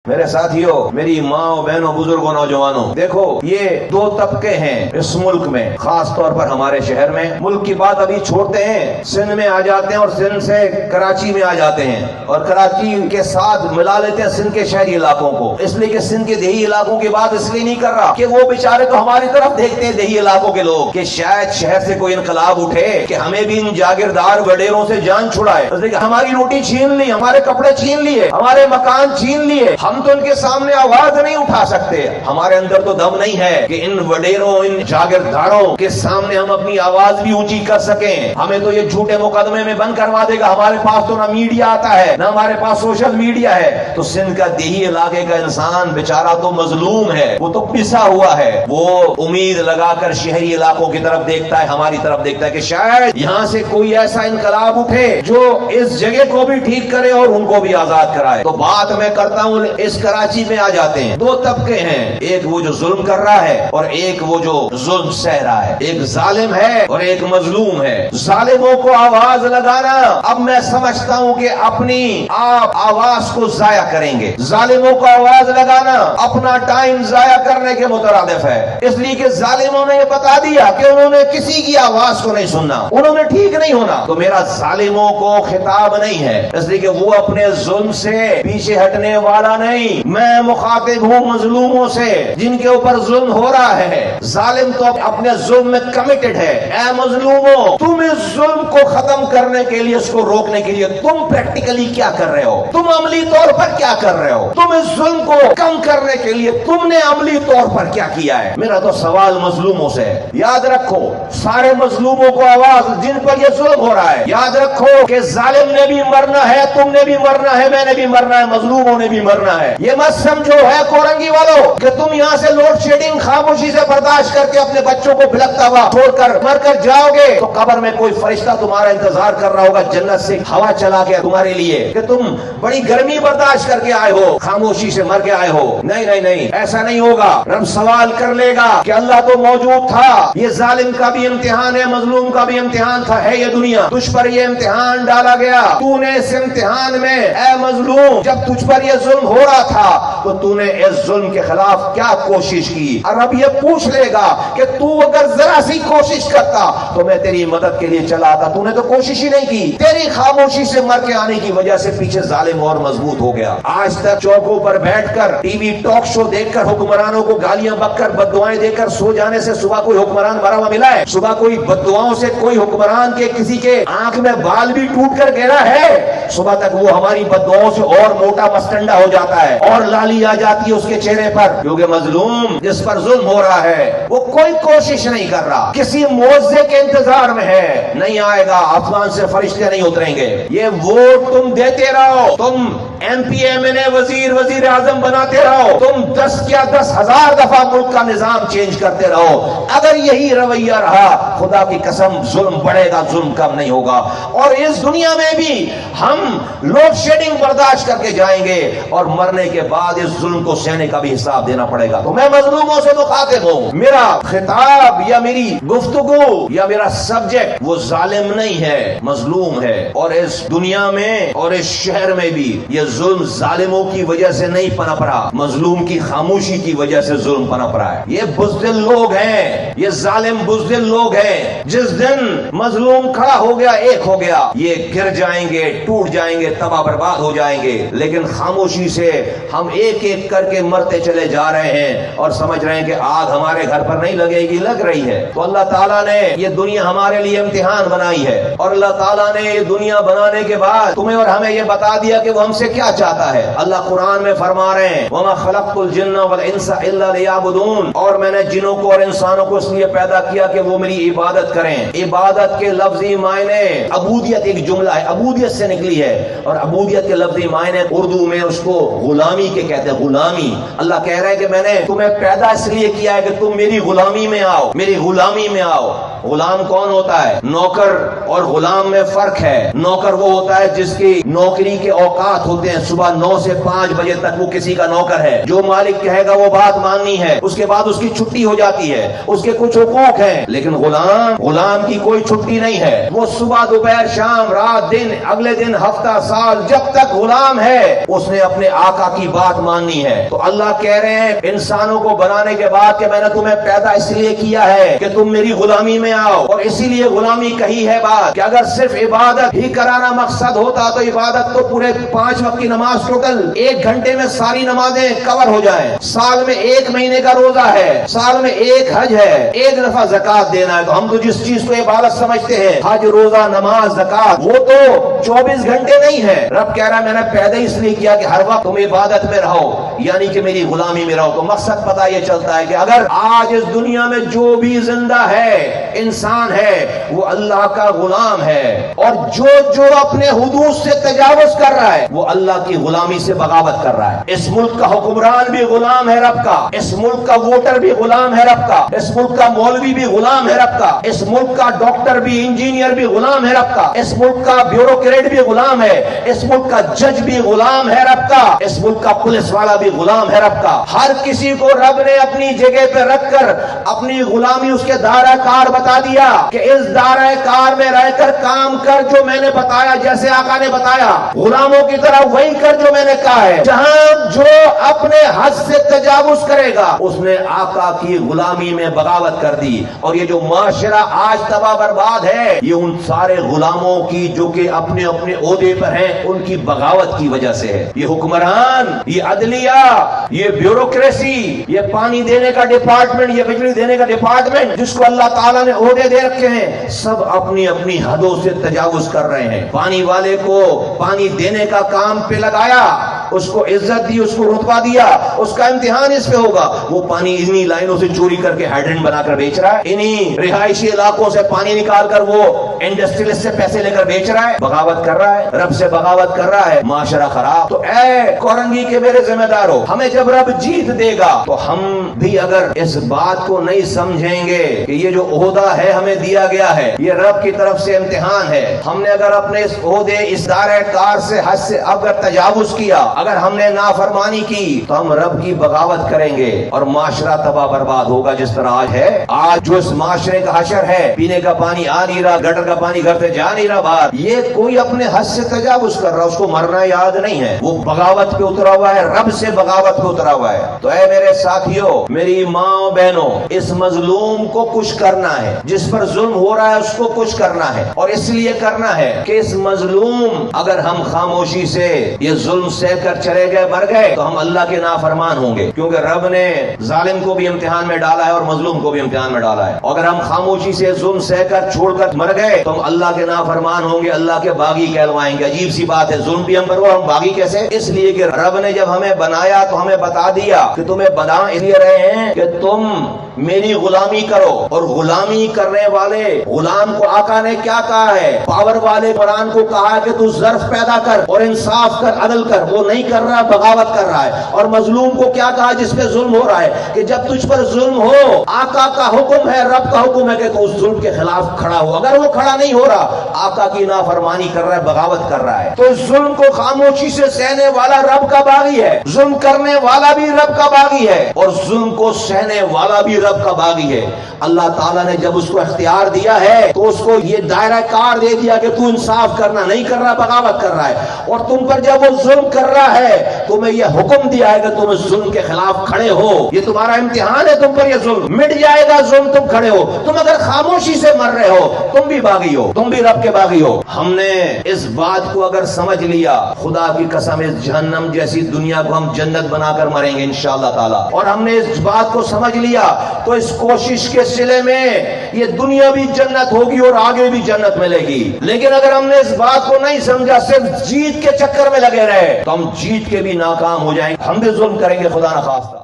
میرے ساتھیوں، میری ماں بہنوں، بزرگوں، نوجوانوں، دیکھو یہ دو طبقے ہیں اس ملک میں، خاص طور پر ہمارے شہر میں۔ ملک کی بات ابھی چھوڑتے ہیں، سندھ میں آ جاتے ہیں اور سندھ سے کراچی میں آ جاتے ہیں اور کراچی کے ساتھ ملا لیتے ہیں سندھ کے شہری علاقوں کو، اس لیے کہ سندھ کے دیہی علاقوں کی بات اس لیے نہیں کر رہا کہ وہ بیچارے تو ہماری طرف دیکھتے ہیں دیہی علاقوں کے لوگ کہ شاید شہر سے کوئی انقلاب اٹھے کہ ہمیں بھی ان جاگیردار وڈیروں سے جان چھڑائے، اس لیے کہ ہماری روٹی چھین لی، ہمارے کپڑے چھین لیے، ہمارے مکان چھین لیے، ہم تو ان کے سامنے آواز نہیں اٹھا سکتے، ہمارے اندر تو دم نہیں ہے کہ ان وڈیروں، ان جاگیرداروں کے سامنے ہم اپنی آواز بھی اونچی کر سکیں۔ ہمیں تو یہ جھوٹے مقدمے میں بند کروا دے گا، ہمارے پاس تو نہ میڈیا آتا ہے نہ ہمارے پاس سوشل میڈیا ہے۔ تو سندھ کا دیہی علاقے کا انسان بیچارہ تو مظلوم ہے، وہ تو پسا ہوا ہے، وہ امید لگا کر شہری علاقوں کی طرف دیکھتا ہے، ہماری طرف دیکھتا ہے کہ شاید یہاں سے کوئی ایسا انقلاب اٹھے جو اس جگہ کو بھی ٹھیک کرے اور ان کو بھی آزاد کرائے۔ تو بات میں کرتا ہوں، اس کراچی میں آ جاتے ہیں، دو طبقے ہیں، ایک وہ جو ظلم کر رہا ہے اور ایک وہ جو ظلم سہ رہا ہے، ایک ظالم ہے اور ایک مظلوم ہے۔ ظالموں کو آواز لگانا اب میں سمجھتا ہوں کہ اپنی آپ آواز کو ضائع کریں گے، ظالموں کو آواز لگانا اپنا ٹائم ضائع کرنے کے مترادف ہے، اس لیے کہ ظالموں نے یہ بتا دیا کہ انہوں نے کسی کی آواز کو نہیں سننا، انہوں نے ٹھیک نہیں ہونا۔ تو میرا ظالموں کو خطاب نہیں ہے، اس لیے کہ وہ اپنے ظلم سے پیچھے ہٹنے والا نہیں، میں مخاطب ہوں مظلوموں سے جن کے اوپر ظلم ہو رہا ہے۔ ظالم تو اپنے ظلم میں کمیٹڈ ہے، اے مظلوموں تم اس ظلم کو ختم کرنے کے لیے، اس کو روکنے کے لیے تم پریکٹیکلی کیا کر رہے ہو، تم عملی طور پر کیا کر رہے ہو، تم اس ظلم کو کم کرنے کے لیے تم نے عملی طور پر کیا کیا ہے۔ میرا تو سوال مظلوموں سے ہے، یاد رکھو سارے مظلوموں کو آواز جن پر یہ ظلم ہو رہا ہے، یاد رکھو کہ ظالم نے بھی مرنا ہے، تم نے بھی مرنا ہے، میں نے بھی مرنا ہے، مظلوموں نے بھی مرنا ہے۔ یہ مت سمجھو ہے کورنگی والوں کہ تم یہاں سے لوڈ شیڈنگ خاموشی سے برداشت کر کے اپنے بچوں کو بھلکتا ہوا چھوڑ کر مر کر جاؤ گے تو قبر میں کوئی فرشتہ تمہارا انتظار کر رہا ہوگا جنت سے ہوا چلا کے تمہارے لیے کہ تم بڑی گرمی برداشت کر کے آئے ہو، خاموشی سے مر کے آئے ہو۔ نہیں نہیں نہیں، ایسا نہیں ہوگا۔ رب سوال کر لے گا کہ اللہ تو موجود تھا، یہ ظالم کا بھی امتحان ہے، مظلوم کا بھی امتحان تھا، ہے یہ دنیا، تجھ پر یہ امتحان ڈالا گیا، تو نے اس امتحان میں اے مظلوم جب تجھ پر یہ ظلم ہو رہا تھا تو تو نے اس ظلم کے خلاف کیا کوشش کی، اور رب یہ پوچھ لے گا کہ تو اگر ذرا سی کوشش کرتا تو میں تیری مدد کے لیے چلا آتا، تو نے تو کوشش ہی نہیں کی، تیری خاموشی سے مر کے آنے کی وجہ سے پیچھے ظالم اور مضبوط ہو گیا۔ آج تک چوکوں پر بیٹھ کر ٹی وی ٹاک شو دیکھ کر حکمرانوں کو گالیاں بک کر بد دعائیں دے کر سو جانے سے صبح کوئی حکمران مرا ہوا ملا ہے؟ صبح کوئی بد دعاؤں سے کوئی حکمران کے کسی کے آنکھ میں بال بھی ٹوٹ کر گرا ہے؟ صبح تک وہ ہماری بد دعاؤں سے اور موٹا مستنڈا ہو جاتا ہے اور لالی آ جاتی ہے اس کے چہرے پر، کیونکہ مظلوم جس پر ظلم ہو رہا ہے وہ کوئی کوشش نہیں کر رہا، کسی معجزے کے انتظار میں ہے، نہیں آئے گا، آسمان سے فرشتے نہیں اتریں گے۔ یہ ووٹ تم دیتے رہو، تم ایم پی ایم این اے وزیر اعظم بناتے رہو، تم 10,000 دفعہ ملک کا نظام چینج کرتے رہو، اگر یہی رویہ رہا خدا کی قسم ظلم بڑھے گا، ظلم کم نہیں ہوگا، اور اس دنیا میں بھی ہم لوڈ شیڈنگ برداشت کر کے جائیں گے اور مرنے کے بعد اس ظلم کو سہنے کا بھی حساب دینا پڑے گا۔ تو میں مظلوموں سے مخاطب ہوں، میرا خطاب یا میری گفتگو یا میرا سبجیکٹ وہ ظالم نہیں ہے، مظلوم ہے، اور اس دنیا میں اور اس شہر میں بھی یہ ظلم ظالموں کی وجہ سے نہیں پنپ رہا، مظلوم کی خاموشی کی وجہ سے ظلم پنپ رہا ہے۔ یہ بزدل لوگ ہیں، یہ ظالم بزدل لوگ ہیں، جس دن مظلوم کھڑا ہو گیا، ایک ہو گیا، یہ گر جائیں گے، ٹوٹ جائیں گے، تباہ برباد ہو جائیں گے، لیکن خاموشی سے ہم ایک ایک کر کے مرتے چلے جا رہے ہیں اور سمجھ رہے ہیں کہ آگ ہمارے گھر پر نہیں لگے گی، لگ رہی ہے۔ تو اللہ تعالیٰ نے یہ دنیا ہمارے لیے امتحان بنائی ہے، اور اللہ تعالیٰ نے یہ دنیا بنانے کے بعد تمہیں اور ہمیں یہ بتا دیا کہ وہ ہم سے کیا چاہتا ہے۔ اللہ قرآن میں فرما رہے ہیں وَمَا خَلَقْتُ الْجِنَّ وَالْإِنسَ إِلَّا لِيَعْبُدُونَ، اور میں نے جنوں کو اور انسانوں کو اس لیے پیدا کیا کہ وہ میری عبادت کریں۔ عبادت کے لفظی معنی عبودیت ایک جملہ ہے، عبودیت سے نکلی ہے، اور عبودیت کے لفظی معنی اردو میں اس کو غلامی کے کہتے ہیں، غلامی۔ اللہ کہہ رہے ہیں کہ میں نے تمہیں پیدا اس لیے کیا ہے کہ تم میری غلامی میں آؤ، میری غلامی میں آؤ۔ غلام کون ہوتا ہے؟ نوکر اور غلام میں فرق ہے۔ نوکر وہ ہوتا ہے جس کی نوکری کے اوقات ہوتے ہیں، صبح 9 سے 5 بجے تک وہ کسی کا نوکر ہے، جو مالک کہے گا وہ بات ماننی ہے، اس کے بعد اس کی چھٹی ہو جاتی ہے، اس کے کچھ حقوق ہیں۔ لیکن غلام کی کوئی چھٹی نہیں ہے، وہ صبح دوپہر شام رات دن اگلے دن ہفتہ سال جب تک غلام ہے اس نے اپنے آقا کی بات ماننی ہے. تو اللہ کہہ رہے ہیں انسانوں کو بنانے کے بعد کہ میں نے تمہیں پیدا اس لیے کیا ہے کہ تم میری غلامی میں آؤ, اور اسی لیے غلامی کہی ہے بات کہ اگر صرف عبادت ہی کرانا مقصد ہوتا تو عبادت تو پورے 5 وقت کی نماز ٹوٹل 1 گھنٹے میں ساری نمازیں کور ہو جائیں. سال میں 1 مہینے کا روزہ ہے, سال میں 1 حج ہے, 1 دفعہ زکات دینا ہے. تو ہم تو جس چیز کو عبادت سمجھتے ہیں حج, روزہ, نماز, زکات, وہ تو 24 گھنٹے نہیں ہے. رب کہہ رہا ہے میں نے پیدا اس لیے کیا کہ ہر وقت تم عبادت میں رہو, یعنی کہ میری غلامی میں رہو. تو مقصد پتہ یہ چلتا ہے کہ اگر آج اس دنیا میں جو بھی زندہ ہے انسان ہے وہ اللہ کا غلام ہے, اور جو اپنے حدود سے تجاوز کر رہا ہے وہ اللہ کی غلامی سے بغاوت کر رہا ہے. اس ملک کا حکمران بھی غلام ہے رب کا, اس ملک کا ووٹر بھی غلام ہے رب کا, اس ملک کا مولوی بھی غلام ہے رب کا, اس ملک کا ڈاکٹر بھی, انجینئر بھی غلام ہے رب کا, اس ملک کا بیوروکریٹ بھی غلام ہے, اس ملک کا جج بھی غلام ہے رب کا, اس ملک کا پولیس والا بھی غلام ہے رب کا. ہر کسی کو رب نے اپنی جگہ پہ رکھ کر اپنی غلامی اس کے دائرہ کار بتا دیا کہ اس دائرہ کار میں رہ کر کام کر جو میں نے بتایا, جیسے آقا نے بتایا. غلاموں کی طرح وہی کر جو میں نے کہا ہے. جہاں جو اپنے حد سے تجاوز کرے گا اس نے آقا کی غلامی میں بغاوت کر دی. اور یہ جو معاشرہ آج تباہ برباد ہے یہ ان سارے غلاموں کی جو کہ اپنے اپنے عہدے پر ہیں ان کی بغاوت کی وجہ سے ہے. یہ حکمران, یہ عدلیہ, یہ بیوروکریسی, یہ پانی دینے کا ڈپارٹمنٹ, یہ بجلی دینے کا ڈپارٹمنٹ جس کو اللہ تعالیٰ نے عہدے دے رکھے ہیں, سب اپنی اپنی حدوں سے تجاوز کر رہے ہیں. پانی والے کو پانی دینے کا کام پہ لگایا, اس کو عزت دی, اس کو رتبہ دیا, اس کا امتحان اس پہ ہوگا. وہ پانی انہی لائنوں سے چوری کر کے ہائیڈرنٹ بنا کر بیچ رہا ہے, انہی رہائشی علاقوں سے پانی نکال کر وہ انڈسٹریلسٹ سے پیسے لے کر بیچ رہا ہے, بغاوت کر رہا ہے, رب سے بغاوت کر رہا ہے, معاشرہ خراب. تو اے کورنگی کے میرے ذمہ دارو, ہمیں جب رب جیت دے گا تو ہم بھی اگر اس بات کو نہیں سمجھیں گے کہ یہ جو عہدہ ہے ہمیں دیا گیا ہے یہ رب کی طرف سے امتحان ہے, ہم نے اگر اپنے اس عہدے, اس دائرہ کار سے حد سے اگر تجاوز کیا, اگر ہم نے نافرمانی کی تو ہم رب کی بغاوت کریں گے اور معاشرہ تباہ برباد ہوگا جس طرح آج ہے. آج جو اس معاشرے کا حشر ہے, پینے کا پانی آ نہیں رہا, گٹر کا پانی گھر سے جا نہیں رہا باہر, یہ کوئی اپنے حد سے تجاوز کر رہا, اس کو مرنا یاد نہیں ہے, وہ بغاوت پہ اترا ہوا ہے, رب سے بغاوت پہ اترا ہوا ہے. تو اے میرے ساتھیوں, میری ماں بہنوں, اس مظلوم کو کچھ کرنا ہے, جس پر ظلم ہو رہا ہے اس کو کچھ کرنا ہے, اور اس لیے کرنا ہے کہ اس مظلوم اگر ہم خاموشی سے یہ ظلم سہ کر چلے گئے, مر گئے, تو ہم اللہ کے نافرمان ہوں گے, کیونکہ رب نے ظالم کو بھی امتحان میں ڈالا ہے اور مظلوم کو بھی امتحان میں ڈالا ہے. اگر ہم خاموشی سے ظلم سہ کر چھوڑ کر مر گئے تو ہم اللہ کے نافرمان ہوں گے, اللہ کے باغی کہلوائیں گے. عجیب سی بات ہے, ظلم بھی ہم پر ہوا, ہم باغی کیسے؟ اس لیے کہ رب نے جب ہمیں بنایا تو ہمیں بتا دیا کہ تمہیں بنا اس لیے رہے ہیں کہ تم میری غلامی کرو, اور غلامی کرنے والے غلام کو آقا نے کیا کہا ہے, پاور والے قرآن کو کہا ہے کہ تو ظرف پیدا کر اور انصاف کر, عدل کر, وہ نہیں کر رہا, بغاوت کر رہا ہے. اور مظلوم کو کیا کہا جس پہ ظلم ہو رہا ہے کہ جب تجھ پر ظلم ہو, آقا کا حکم ہے, رب کا حکم ہے کہ تو اس ظلم کے خلاف کھڑا ہو. اگر وہ کھڑا نہیں ہو رہا, آقا کی نافرمانی کر رہا ہے, بغاوت کر رہا ہے, تو اس ظلم کو خاموشی سے سہنے والا رب کا باغی ہے, ظلم کرنے والا بھی رب کا باغی ہے, اور ظلم کو سہنے والا بھی رب کا باغی ہے. اللہ تعالیٰ نے جب اس کو اختیار دیا ہے تو اس کو یہ دائرہ کار دے دیا کہ تو انصاف کرنا نہیں کر رہا, بغاوت کر رہا ہے. اور تم پر جب وہ ظلم کر رہا ہے تمہیں یہ حکم دیا ہے کہ تم اس ظلم کے خلاف کھڑے ہو, یہ تمہارا امتحان ہے, تم پر یہ ظلم مٹ جائے گا, ظلم تم کھڑے ہو. تم اگر خاموشی سے مر رہے ہو تم بھی باغی ہو, تم بھی رب کے باغی ہو. ہم نے اس بات کو اگر سمجھ لیا, خدا کی قسم اس جہنم جیسی دنیا کو ہم جنت بنا کر مریں گے انشاءاللہ تعالی. اور ہم نے اس بات کو سمجھ لیا تو اس کوشش کے سلے میں یہ دنیا بھی جنت ہوگی اور آگے بھی جنت ملے گی. لیکن اگر ہم نے اس بات کو نہیں سمجھا, صرف جیت کے چکر میں لگے رہے, تو ہم جیت کے بھی ناکام ہو جائیں گے, ہم بھی ظلم کریں گے خدا نخواستہ.